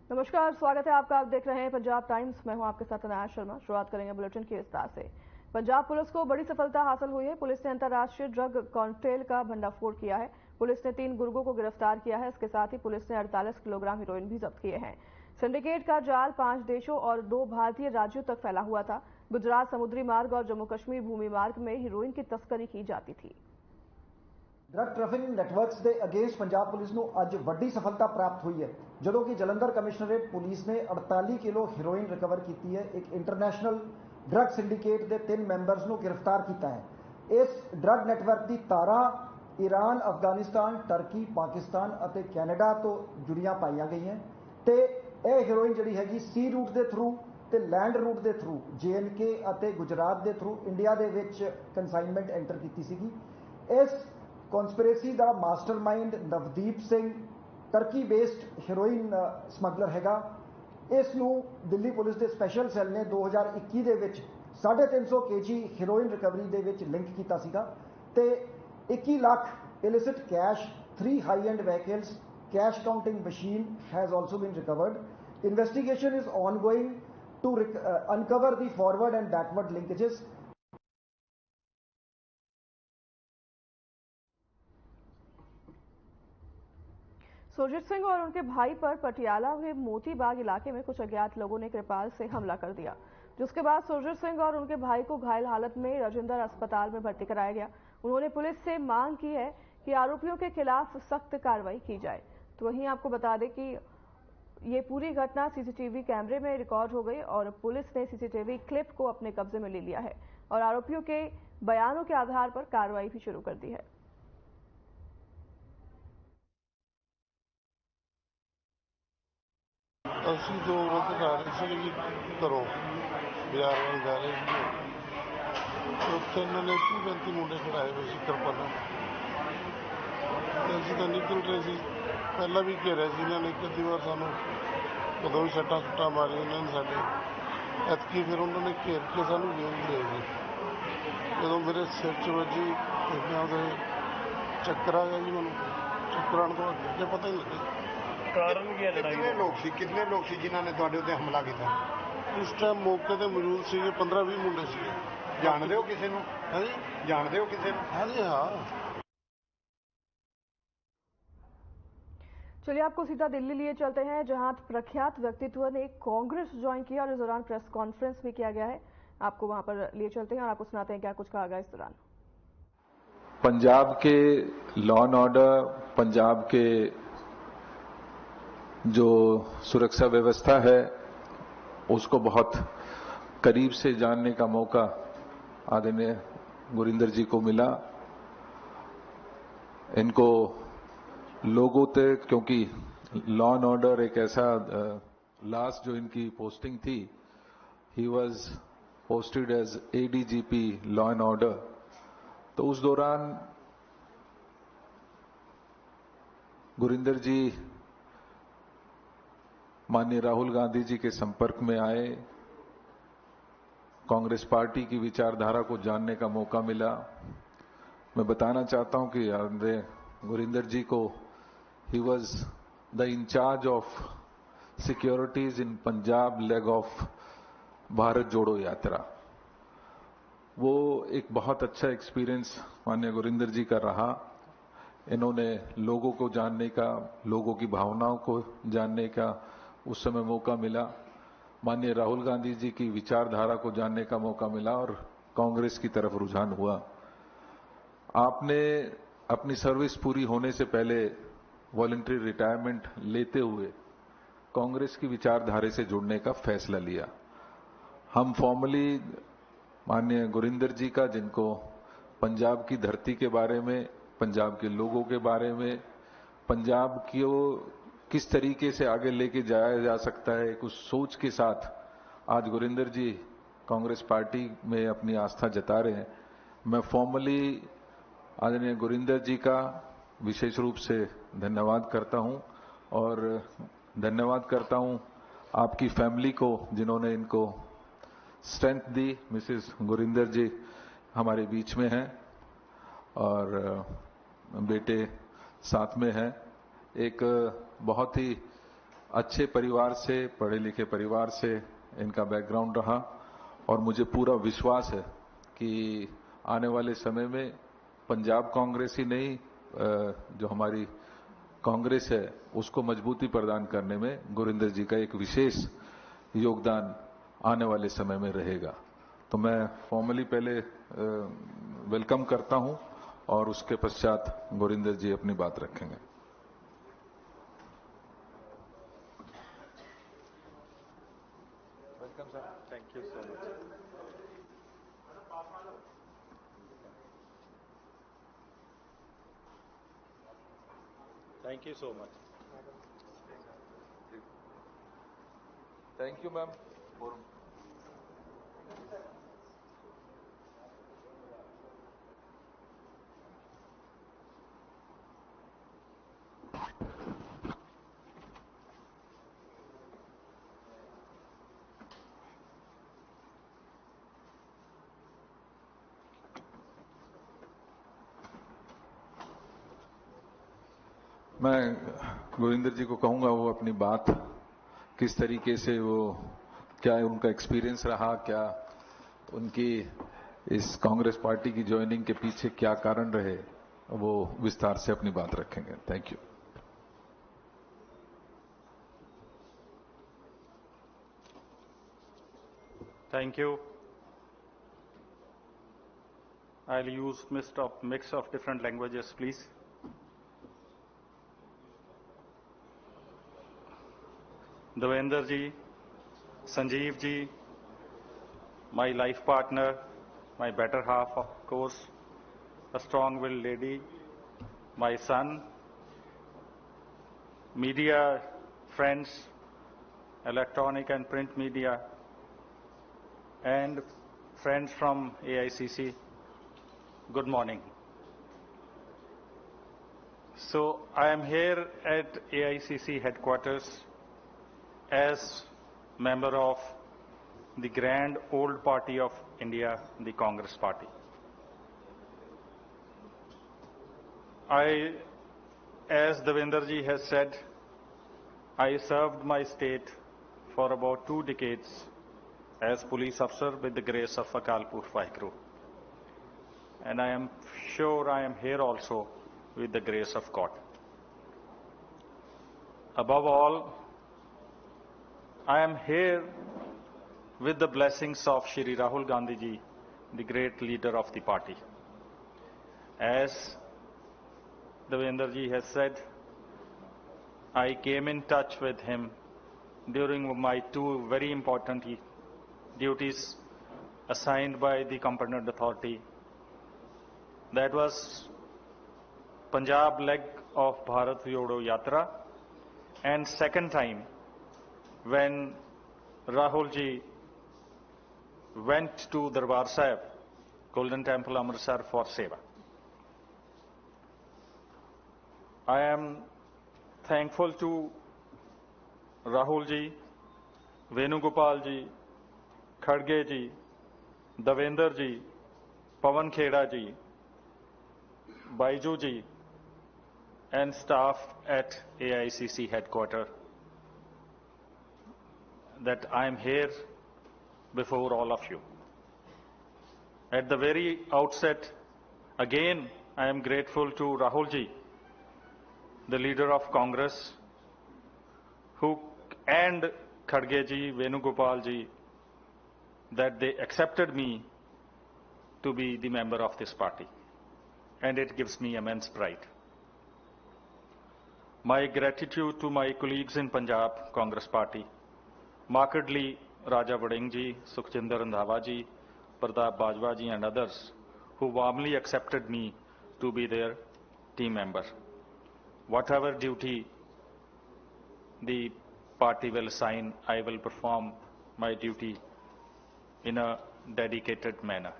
नमस्कार, स्वागत है आपका। आप देख रहे हैं पंजाब टाइम्स। मैं हूं आपके साथ अनाया शर्मा। शुरुआत करेंगे बुलेटिन की विस्तार से। पंजाब पुलिस को बड़ी सफलता हासिल हुई है। पुलिस ने अंतर्राष्ट्रीय ड्रग कॉकटेल का भंडाफोड़ किया है। पुलिस ने 3 गुर्गों को गिरफ्तार किया है। इसके साथ ही पुलिस ने 48 किलोग्राम हीरोइन भी जब्त किए हैं। सिंडिकेट का जाल 5 देशों और 2 भारतीय राज्यों तक फैला हुआ था। गुजरात समुद्री मार्ग और जम्मू कश्मीर भूमि मार्ग में हीरोइन की तस्करी की जाती थी। ड्रग ट्रैफिकिंग ਨੈਟਵਰਕਸ ਦੇ ਅਗੇਂਸਟ ਪੰਜਾਬ ਪੁਲਿਸ ਨੂੰ ਅੱਜ ਵੱਡੀ ਸਫਲਤਾ ਪ੍ਰਾਪਤ ਹੋਈ ਹੈ ਜਦੋਂ ਕਿ ਜਲੰਧਰ ਕਮਿਸ਼ਨਰੇਟ ਪੁਲਿਸ ਨੇ 48 ਕਿਲੋ ਹੀਰੋਇਨ ਰਿਕਵਰ ਕੀਤੀ ਹੈ। ਇੱਕ ਇੰਟਰਨੈਸ਼ਨਲ ਡਰਗ ਸਿੰਡੀਕੇਟ ਦੇ 3 ਮੈਂਬਰਸ ਨੂੰ ਗ੍ਰਿਫਤਾਰ ਕੀਤਾ ਹੈ। ਇਸ ਡਰਗ ਨੈਟਵਰਕ ਦੀ ਤਾਰਾਂ ईरान, अफगानिस्तान, टर्की, पाकिस्तान ਅਤੇ ਕੈਨੇਡਾ ਤੋਂ ਜੁੜੀਆਂ ਪਾਈਆਂ ਗਈਆਂ ਤੇ ਇਹ ਹੀਰੋਇਨ ਜਿਹੜੀ ਹੈਗੀ ਸੀ ਰੂਟ ਦੇ ਥਰੂ ਤੇ ਲੈਂਡ ਰੂਟ ਦੇ ਥਰੂ JNK ਅਤੇ ਗੁਜਰਾਤ ਦੇ ਥਰੂ ਇੰਡੀਆ ਦੇ ਵਿੱਚ ਕਨਸਾਈਨਮੈਂਟ ਐਂਟਰ ਕੀਤੀ ਸੀਗੀ। ਇਸ कॉन्स्पिरेसी का mastermind Navdeep Singh Turkey based heroin smuggler हैगा। इस नूं दिल्ली पुलिस के स्पैशल सैल ने 2021 ਦੇ ਵਿੱਚ 350 kg हीरोइन रिकवरी ਦੇ ਵਿੱਚ लिंक किया सीगा ते 21 lakh illicit cash, 3 high-end vehicles, cash counting machine has also been recovered. Investigation is ongoing to uncover the forward and backward linkages. Surjit Singh और उनके भाई पर पटियाला के मोती बाग इलाके में कुछ अज्ञात लोगों ने कृपाल से हमला कर दिया, जिसके बाद सुरजीत सिंह और उनके भाई को घायल हालत में राजेंद्र अस्पताल में भर्ती कराया गया। उन्होंने पुलिस से मांग की है कि आरोपियों के खिलाफ सख्त कार्रवाई की जाए। तो वहीं आपको बता दें कि ये पूरी घटना सीसीटीवी कैमरे में रिकॉर्ड हो गई और पुलिस ने सीसीटीवी क्लिप को अपने कब्जे में ले लिया है और आरोपियों के बयानों के आधार पर कार्रवाई भी शुरू कर दी है। ਅਸੀਂ ਦੋ ਰੋਕ ਜਾ ਰਹੇ ਸੀ ਜੀ ਘਰੋਂ ਬਾਜ਼ਾਰ ਵੱਲ ਜਾ ਰਹੇ ਸੀ। ਉੱਥੇ ਇਹਨਾਂ ਨੇ 30-35 ਮੁੰਡੇ ਖੜਾਏ ਹੋਏ ਸੀ ਕਿਰਪਾਨਾਂ ਤੇ ਅਸੀਂ ਤਾਂ ਨਿਕਲ ਰਹੇ ਸੀ। ਪਹਿਲਾਂ ਵੀ ਘੇਰਿਆ ਸੀ ਇਹਨਾਂ ਨੇ, ਇੱਕ ਅੱਧੀ ਵਾਰ ਸਾਨੂੰ ਕਦੋਂ ਵੀ ਸੱਟਾਂ ਮਾਰੀਆਂ ਇਹਨਾਂ ਨੇ ਸਾਡੇ। ਐਤਕੀ ਫਿਰ ਉਹਨਾਂ ਨੇ ਘੇਰ ਕੇ ਸਾਨੂੰ ਵੇਚ ਲਿਆ ਜੀ। ਜਦੋਂ ਮੇਰੇ ਸਿਰ 'ਚ ਵੱਜੀ ਤੇ ਮੈਂ ਉਹਦੇ ਚੱਕਰ ਆ ਗਿਆ ਜੀ। ਮੈਨੂੰ ਚੱਕਰ ਆਉਣ ਤੋਂ ਅੱਗੇ ਪਤਾ ਹੀ ਨਹੀਂ ਲੱਗਿਆ ਕਾਰਨ ਕੀ ਹੈ ਲੜਾਈ ਦਾ। ਕਿੰਨੇ ਲੋਕ ਸੀ ਜਿਨ੍ਹਾਂ ਨੇ ਤੁਹਾਡੇ ਉੱਤੇ ਹਮਲਾ ਕੀਤਾ? ਉਸ ਟਾਈਮ ਮੌਕੇ ਤੇ ਮੌਜੂਦ ਸੀਗੇ 15-20 ਮੁੰਡੇ ਸੀਗੇ। ਜਾਣਦੇ ਹੋ ਕਿਸੇ ਨੂੰ? ਹਾਂਜੀ, ਜਾਣਦੇ ਹੋ ਕਿਸੇ ਨੂੰ? ਹਾਂਜੀ हाँ। चलिए आपको सीधा दिल्ली लिए चलते हैं, जहां प्रख्यात व्यक्तित्व ने कांग्रेस ज्वाइन किया और इस दौरान प्रेस कॉन्फ्रेंस भी किया गया है। आपको वहां पर लिए चलते हैं और आपको सुनाते हैं क्या कुछ कहा गया इस दौरान। पंजाब के लॉ एंड ऑर्डर, पंजाब के जो सुरक्षा व्यवस्था है उसको बहुत करीब से जानने का मौका आदरणीय गुरिंदर जी को मिला। इनको लोगों तक, क्योंकि लॉ एंड ऑर्डर एक ऐसा लास्ट जो इनकी पोस्टिंग थी, he was posted as ADGP law and order. तो उस दौरान गुरिंदर जी माननीय राहुल गांधी जी के संपर्क में आए, कांग्रेस पार्टी की विचारधारा को जानने का मौका मिला। मैं बताना चाहता हूं कि गुरिंदर जी को he was the incharge of securities in Punjab leg of Bharat Jodo Yatra. वो एक बहुत अच्छा एक्सपीरियंस माननीय गुरिंदर जी का रहा। इन्होंने लोगों को जानने का, लोगों की भावनाओं को जानने का उस समय मौका मिला। माननीय राहुल गांधी जी की विचारधारा को जानने का मौका मिला और कांग्रेस की तरफ रुझान हुआ। आपने अपनी सर्विस पूरी होने से पहले वॉलंटरी रिटायरमेंट लेते हुए कांग्रेस की विचारधारा से जुड़ने का फैसला लिया। हम फॉर्मली माननीय गुरिंदर जी का, जिनको पंजाब की धरती के बारे में, पंजाब के लोगों के बारे में, पंजाब को किस तरीके से आगे लेके जाया जा सकता है, कुछ सोच के साथ आज गुरिंदर जी कांग्रेस पार्टी में अपनी आस्था जता रहे हैं। मैं फॉर्मली आदरणीय गुरिंदर जी का विशेष रूप से धन्यवाद करता हूं और धन्यवाद करता हूं आपकी फैमिली को जिन्होंने इनको स्ट्रेंथ दी। मिसेस गुरिंदर जी हमारे बीच में हैं और बेटे साथ में हैं। एक बहुत ही अच्छे परिवार से, पढ़े लिखे परिवार से इनका बैकग्राउंड रहा और मुझे पूरा विश्वास है कि आने वाले समय में पंजाब कांग्रेस ही नहीं, जो हमारी कांग्रेस है उसको मजबूती प्रदान करने में गुरिंदर जी का एक विशेष योगदान आने वाले समय में रहेगा। तो मैं फॉर्मली पहले वेलकम करता हूं और उसके पश्चात गुरिंदर जी अपनी बात रखेंगे। Welcome sir, thank you so much. Thank you so much. Thank you, ma'am. मैं गुरिंदर जी को कहूंगा वो अपनी बात किस तरीके से, वो क्या उनका एक्सपीरियंस रहा, क्या उनकी इस कांग्रेस पार्टी की ज्वाइनिंग के पीछे क्या कारण रहे, वो विस्तार से अपनी बात रखेंगे। Thank you. Thank you. I'll use mix of different languages, please. Devender ji, Sanjeev ji, my life partner, my better half, of course, a strong-willed lady, my son, media friends, electronic and print media, and friends from AICC, good morning. So I am here at AICC headquarters as member of the grand old party of India, the Congress Party. As Devender ji has said, I served my state for about 2 decades as police officer with the grace of Akal Purkh Vaheguru. And I am sure I am here also with the grace of God. Above all, I am here with the blessings of Shri Rahul Gandhi ji, the great leader of the party. As Devender ji has said, I came in touch with him during my 2 very important duties assigned by the competent authority. That was Punjab leg of Bharat Jodo Yatra, and second time when Rahul ji went to Darbar Sahib, Golden Temple Amritsar, for Seva. I am thankful to Rahul ji, Venugopal ji, Khadge ji, Devender ji, Pawan Kheda ji, Baiju ji, and staff at AICC headquarters that I am here before all of you. At the very outset, again, I am grateful to Rahul ji, the leader of Congress, and Khadge ji, Venugopal ji, that they accepted me to be the member of this party. And it gives me immense pride. My gratitude to my colleagues in Punjab Congress Party, markedly Raja Vading ji, Sukhjinder Randhawa ji, Pratap Bajwa ji, and others who warmly accepted me to be their team member. Whatever duty the party will assign, I will perform my duty in a dedicated manner.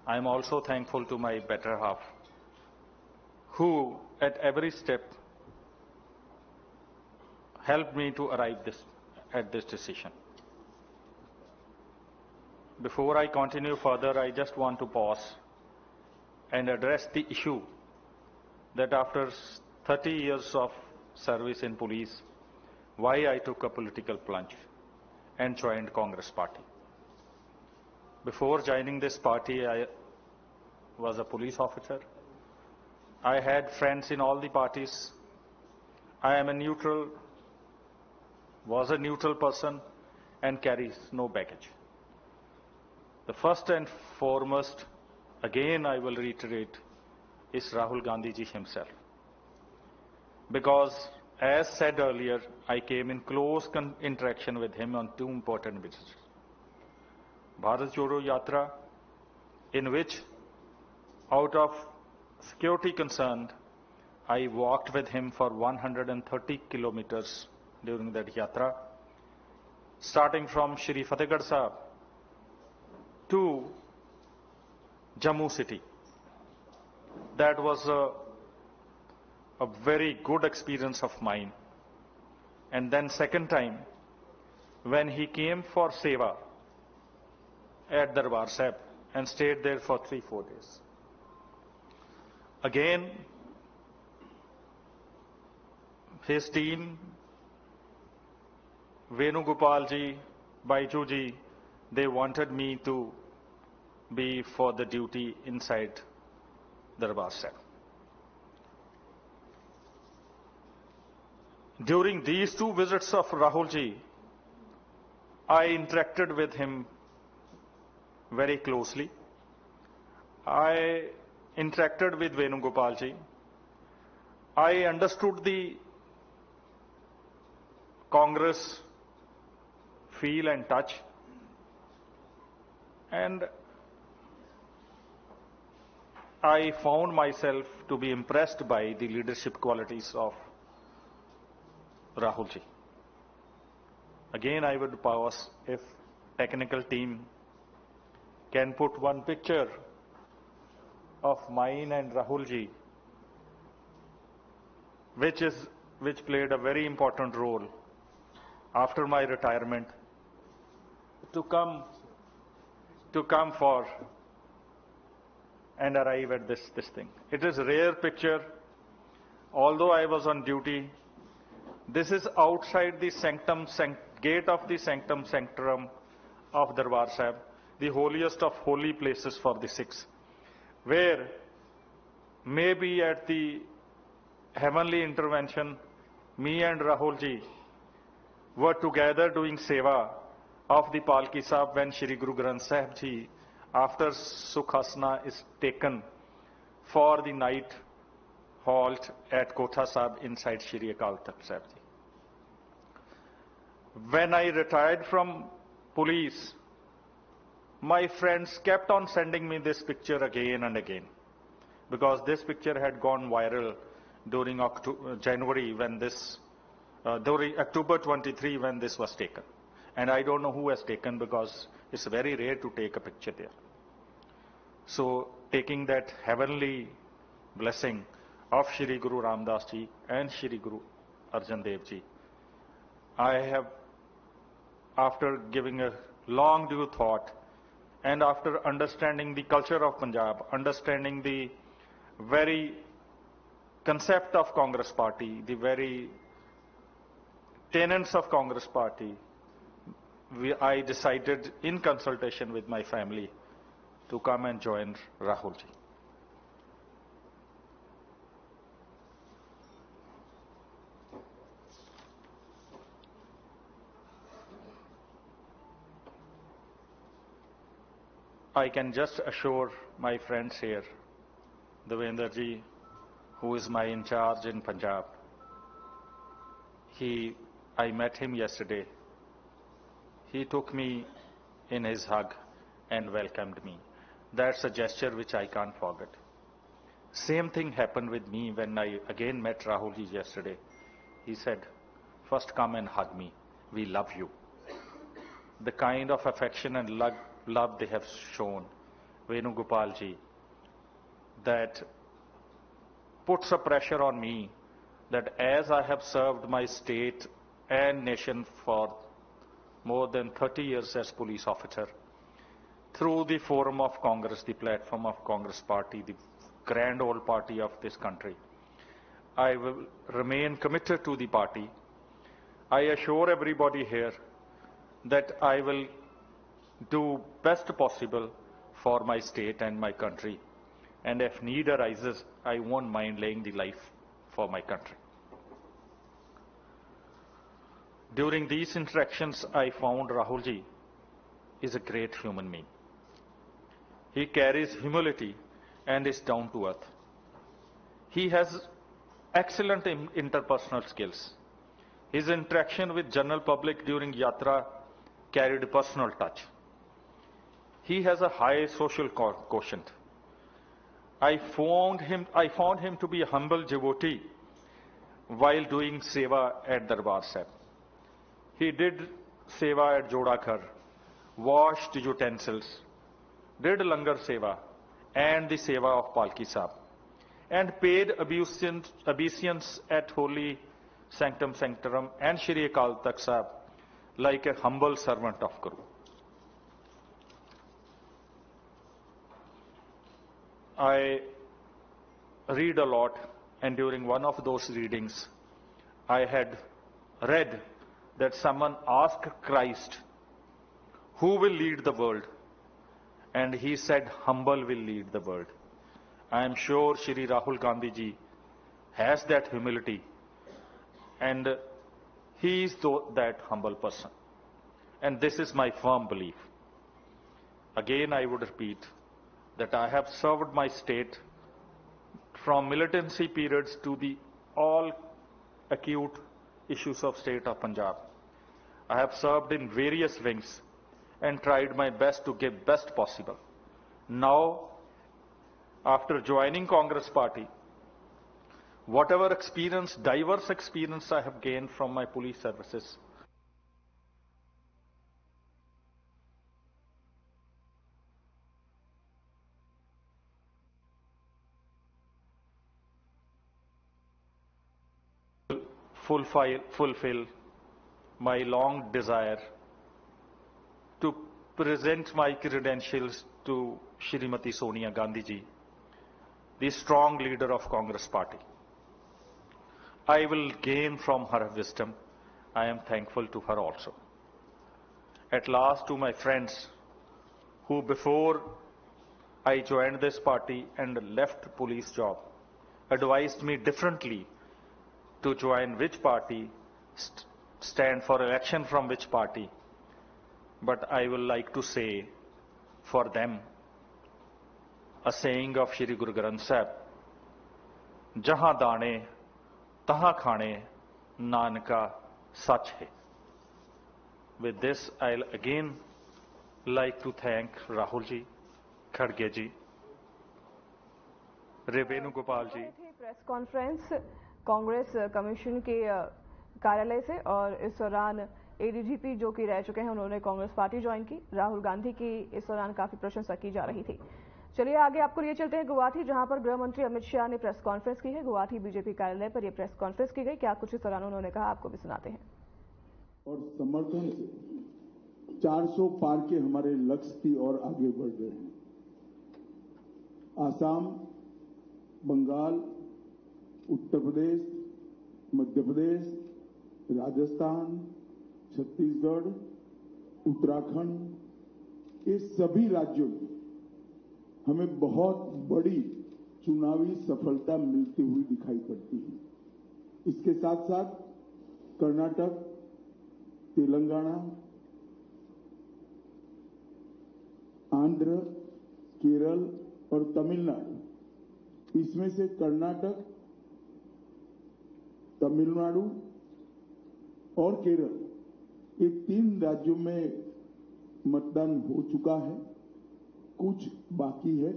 I am also thankful to my better half, who at every step helped me to arrive at this decision. Before I continue further, I just want to pause and address the issue that after 30 years of service in police, why I took a political plunge and joined Congress Party. Before joining this party, I was a police officer. I had friends in all the parties. I am a neutral, was a neutral person and carries no baggage. The first and foremost, again I will reiterate, is Rahul Gandhi ji himself. Because as said earlier, I came in close interaction with him on two important visits. Bharat Jodo Yatra, in which out of security concern, I walked with him for 130 kilometers during that yatra, starting from Shri Fatehgarh Sahib to Jammu city. That was a very good experience of mine. And then second time, when he came for Seva at Darbar Sahib and stayed there for 3-4 days. Again, his team, Venugopal ji, Baiju ji, they wanted me to be for the duty inside Darbar Sahib. During these two visits of Rahul ji, I interacted with him very closely. I interacted with Venugopal ji. I understood the Congress feel and touch, and I found myself to be impressed by the leadership qualities of Rahul ji. Again, I would pause if technical team can put one picture of mine and Rahul ji, which played a very important role after my retirement to come for and arrive at this thing. It is a rare picture. Although I was on duty, this is outside the gate of the sanctum sanctorum of Darbar Sahib, the holiest of holy places for the Sikhs, where maybe at the heavenly intervention, me and Rahul ji were together doing seva of the Palki Sahib when Shri Guru Granth Sahib ji, after Sukhasana, is taken for the night halt at Kotha Sahib inside Shri Akal Takht Sahib ji. When I retired from police, my friends kept on sending me this picture again and again, because this picture had gone viral during January when this, during October 23 when this was taken. And I don't know who has taken, because it's very rare to take a picture there. So taking that heavenly blessing of Shri Guru Ramdas ji and Shri Guru Arjan Dev ji, I have, after giving a long due thought and after understanding the culture of Punjab, understanding the very concept of Congress Party, the very tenets of Congress Party, I decided in consultation with my family to come and join Rahul ji. I can just assure my friends here, Devendra ji, who is my in charge in Punjab, I met him yesterday. He took me in his hug and welcomed me. That's a gesture which I can't forget. Same thing happened with me when I again met Rahul ji yesterday. He said, first come and hug me. We love you. The kind of affection and love they have shown, Venugopal ji, that puts a pressure on me that as I have served my state and nation for more than 30 years as police officer, through the forum of Congress, the platform of Congress Party, the grand old party of this country, I will remain committed to the party. I assure everybody here that I will do best possible for my state and my country. And if need arises, I won't mind laying the life for my country. During these interactions, I found Rahulji is a great human being. He carries humility and is down to earth. He has excellent interpersonal skills. His interaction with general public during Yatra carried personal touch. He has a high social quotient. I found him to be a humble devotee while doing seva at Darbar Sahib. He did seva at Jodakhar, washed utensils, did langar seva and the seva of Palki Sahib, and paid obeisance at Holy Sanctum Sanctorum and Shri Akal Takht Sahib like a humble servant of Guru. I read a lot, and during one of those readings, I had read that someone asked Christ, who will lead the world? And he said, humble will lead the world. I am sure Shri Rahul Gandhi ji has that humility, and he is that humble person. And this is my firm belief. Again, I would repeat that I have served my state from militancy periods to the all acute issues of state of Punjab. I have served in various wings and tried my best to give best possible. Now, after joining Congress Party, whatever experience, diverse experience I have gained from my police services, fulfill my long desire to present my credentials to Shrimati Sonia Gandhi ji, the strong leader of Congress Party. I will gain from her wisdom. I am thankful to her also. At last, to my friends who before I joined this party and left police job, advised me differently to join which party, stand for election from which party. But I will like to say for them a saying of Shri Guru Granth Sahib, Jahan dane, tahan khane, Nanka sach hai. With this, I'll again like to thank Rahul ji, Khadge ji, Revenu Gopal ji. Press conference Congress commission के कार्यालय से, और इस दौरान ADGP जो कि रह चुके हैं उन्होंने कांग्रेस पार्टी ज्वाइन की। राहुल गांधी की इस दौरान काफी प्रशंसा की जा रही थी। चलिए आगे आपको लिए चलते हैं गुवाहाटी, जहां पर गृह मंत्री अमित शाह ने प्रेस कॉन्फ्रेंस की है। गुवाहाटी बीजेपी कार्यालय पर यह प्रेस कॉन्फ्रेंस की गई। क्या कुछ इस दौरान उन्होंने कहा, आपको भी सुनाते हैं। और समर्थन से 400 पार के हमारे लक्ष्य की ओर आगे बढ़ रहे हैं। आसाम, बंगाल, उत्तर प्रदेश, मध्य प्रदेश, राजस्थान, छत्तीसगढ़, उत्तराखंड, ये सभी राज्यों में हमें बहुत बड़ी चुनावी सफलता मिलती हुई दिखाई पड़ती है। इसके साथ साथ कर्नाटक, तेलंगाना, आंध्र, केरल और तमिलनाडु, इसमें से कर्नाटक, तमिलनाडु और केरल, ये 3 राज्यों में मतदान हो चुका है, कुछ बाकी है,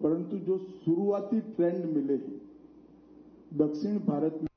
परंतु जो शुरुआती ट्रेंड मिले हैं दक्षिण भारत में